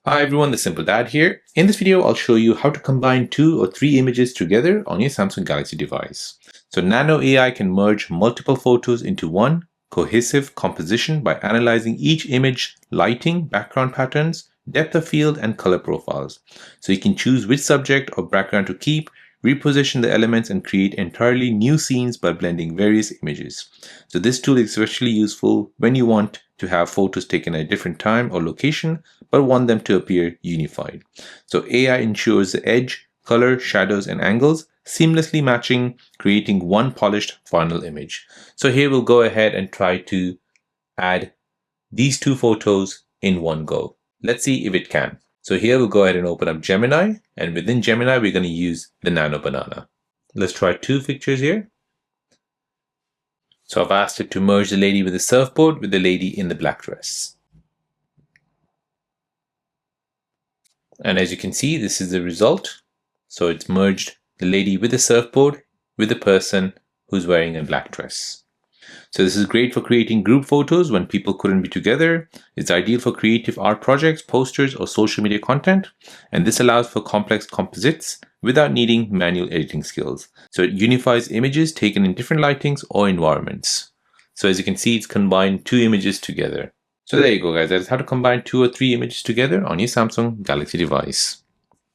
Hi everyone, the Simple Dad here. In this video, I'll show you how to combine 2 or 3 images together on your Samsung Galaxy device. So Nano AI can merge multiple photos into one cohesive composition by analyzing each image, lighting, background patterns, depth of field, and color profiles. So you can choose which subject or background to keep, reposition the elements, and create entirely new scenes by blending various images. So this tool is especially useful when you want to have photos taken at a different time or location, but want them to appear unified. So AI ensures the edge, color, shadows, and angles seamlessly matching, creating one polished final image. So here we'll go ahead and try to add these 2 photos in one go. Let's see if it can. So here we'll go ahead and open up Gemini, and within Gemini we're going to use the Nano Banana. Let's try 2 pictures here. So I've asked it to merge the lady with the surfboard with the lady in the black dress. And as you can see, this is the result. So it's merged the lady with the surfboard with the person who's wearing a black dress. So this is great for creating group photos when people couldn't be together. It's ideal for creative art projects, posters, or social media content. And this allows for complex composites without needing manual editing skills. So it unifies images taken in different lightings or environments. So as you can see, it's combined 2 images together. So there you go, guys. That's how to combine 2 or 3 images together on your Samsung Galaxy device.